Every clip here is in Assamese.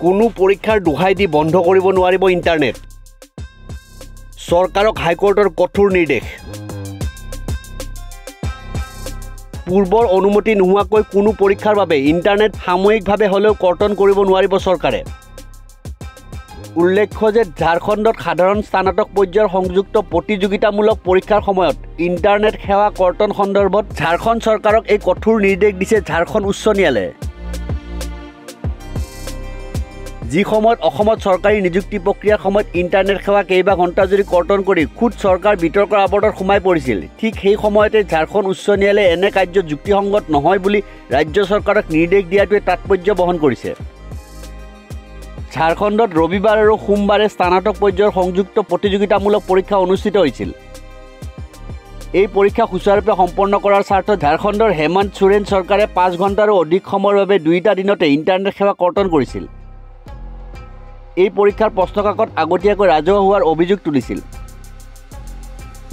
কোনো পৰীক্ষাৰ দোহাই দি বন্ধ কৰিব নোৱাৰিব ইণ্টাৰনেট চৰকাৰক হাইকোৰ্টৰ কঠোৰ নিৰ্দেশ পূৰ্বৰ অনুমতি নোহোৱাকৈ কোনো পৰীক্ষাৰ বাবে ইণ্টাৰনেট সাময়িকভাৱে হ'লেও কৰ্তন কৰিব নোৱাৰিব চৰকাৰে উল্লেখ্য যে ঝাৰখণ্ডত সাধাৰণ স্নাতক পৰ্যায়ৰ সংযুক্ত প্ৰতিযোগিতামূলক পৰীক্ষাৰ সময়ত ইণ্টাৰনেট সেৱা কৰ্তন সন্দৰ্ভত ঝাৰখণ্ড চৰকাৰক এই কঠোৰ নিৰ্দেশ দিছে ঝাৰখণ্ড উচ্চ ন্যায়ালয়ে যি সময়ত অসমত চৰকাৰী নিযুক্তি প্ৰক্ৰিয়াৰ সময়ত ইণ্টাৰনেট সেৱা কেইবা ঘণ্টা জুৰি কৰ্তন কৰি খুদ চৰকাৰ বিতৰ্কৰ আৱৰ্তত সোমাই পৰিছিল ঠিক সেই সময়তে ঝাৰখণ্ড উচ্চ ন্যায়ালয়ে এনে কাৰ্য যুক্তিসংগত নহয় বুলি ৰাজ্য চৰকাৰক নিৰ্দেশ দিয়াটোৱে তাৎপৰ্য বহন কৰিছে ঝাৰখণ্ডত ৰবিবাৰ আৰু সোমবাৰে স্নাতক পৰ্যায়ৰ সংযুক্ত প্ৰতিযোগিতামূলক পৰীক্ষা অনুষ্ঠিত হৈছিল এই পৰীক্ষা সুচাৰুৰূপে সম্পন্ন কৰাৰ স্বাৰ্থত ঝাৰখণ্ডৰ হেমন্ত সোৰেন চৰকাৰে 5 ঘণ্টাৰো অধিক সময়ৰ বাবে দুইটা দিনতে ইণ্টাৰনেট সেৱা কৰ্তন কৰিছিল এই পৰীক্ষাৰ প্ৰশ্নকাকত আগতীয়াকৈ ৰাজহুৱা হোৱাৰ অভিযোগ তুলিছিল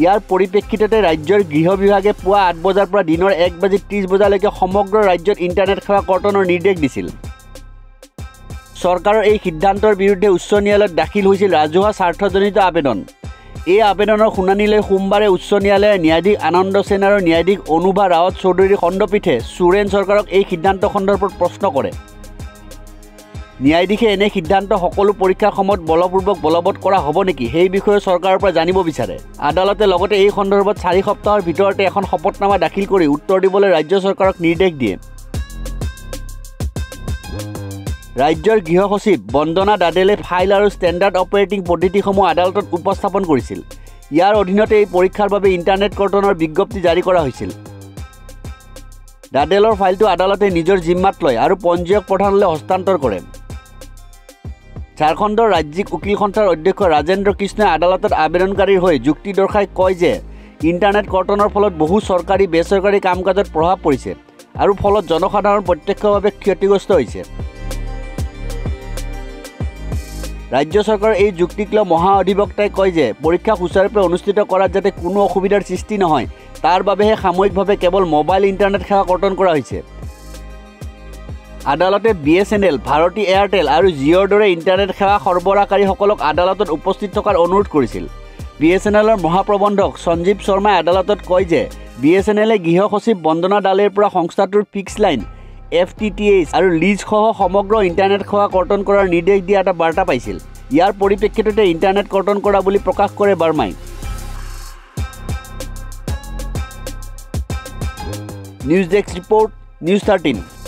ইয়াৰ পৰিপ্ৰেক্ষিততে ৰাজ্যৰ গৃহ বিভাগে পুৱা 8 বজাৰ পৰা দিনৰ 1:30 বজালৈকে সমগ্ৰ ৰাজ্যত ইণ্টাৰনেট সেৱা কৰ্তনৰ নিৰ্দেশ দিছিল চৰকাৰৰ এই সিদ্ধান্তৰ বিৰুদ্ধে উচ্চ ন্যায়ালয়ত দাখিল হৈছিল ৰাজহুৱা স্বাৰ্থজনিত আবেদন এই আবেদনৰ শুনানি লৈ সোমবাৰে উচ্চ ন্যায়ালয়ে ন্যায়াধীশ আনন্দ সেন আৰু ন্যায়াধীশ অনুভা ৰাৱত চৌধুৰীৰ খণ্ডপীঠে সোৰেন চৰকাৰক এই সিদ্ধান্ত সন্দৰ্ভত প্ৰশ্ন কৰে ন্যায়াধীশে এনে সিদ্ধান্ত সকলো পৰীক্ষাৰ সময়ত বলপূৰ্বক বলবৎ কৰা হ'ব নেকি সেই বিষয়ে চৰকাৰৰ পৰা জানিব বিচাৰে আদালতে লগতে এই সন্দৰ্ভত 4 সপ্তাহৰ ভিতৰতে এখন শপতনামা দাখিল কৰি উত্তৰ দিবলৈ ৰাজ্য চৰকাৰক নিৰ্দেশ দিয়ে ৰাজ্যৰ গৃহ সচিব বন্দনা দাদেলে ফাইল আৰু ষ্টেণ্ডাৰ্ড অপাৰেটিং পদ্ধতিসমূহ আদালতত উপস্থাপন কৰিছিল ইয়াৰ অধীনতে এই পৰীক্ষাৰ বাবে ইণ্টাৰনেট কৰ্তনৰ বিজ্ঞপ্তি জাৰি কৰা হৈছিল দাদেলৰ ফাইলটো আদালতে নিজৰ জিম্মাত লয় আৰু পঞ্জীয়ক প্ৰধানলৈ হস্তান্তৰ কৰে ঝাৰখণ্ডৰ ৰাজ্যিক উকিল সন্থাৰ অধ্যক্ষ ৰাজেন্দ্ৰ কৃষ্ণই আদালতত আবেদনকাৰীৰ হৈ যুক্তি দৰ্শাই কয় যে ইণ্টাৰনেট কৰ্তনৰ ফলত বহু চৰকাৰী বেচৰকাৰী কাম-কাজত প্ৰভাৱ পৰিছে আৰু ফলত জনসাধাৰণ প্ৰত্যক্ষভাৱে ক্ষতিগ্ৰস্ত হৈছে ৰাজ্য চৰকাৰৰ এই যুক্তিক লৈ মহা অধিবক্তাই কয় যে পৰীক্ষা সুচাৰুৰূপে অনুষ্ঠিত কৰাত যাতে কোনো অসুবিধাৰ সৃষ্টি নহয় তাৰ বাবেহে সাময়িকভাৱে কেৱল মোবাইল ইণ্টাৰনেট সেৱা কৰ্তন কৰা হৈছে আদালতে BSNL ভাৰতী এয়াৰটেল আৰু জিঅ'ৰ দৰে ইণ্টাৰনেট সেৱা সৰবৰাহকাৰীসকলক আদালতত উপস্থিত থকাৰ অনুৰোধ কৰিছিল BSNLৰ মহাপ্ৰবন্ধক সঞ্জীৱ শৰ্মাই আদালতত কয় যে BSNLে গৃহ সচিব বন্দনা দালেৰ পৰা সংস্থাটোৰ ফিক্স লাইন FTTH আৰু লিজসহ সমগ্ৰ ইণ্টাৰনেট সেৱা কৰ্তন কৰাৰ নিৰ্দেশ দিয়া এটা বাৰ্তা পাইছিল ইয়াৰ পৰিপ্ৰেক্ষিততে ইণ্টাৰনেট কৰ্তন কৰা বুলি প্ৰকাশ কৰে বাৰ্মাই নিউজ ডেস্ক ৰিপৰ্ট নিউজ 13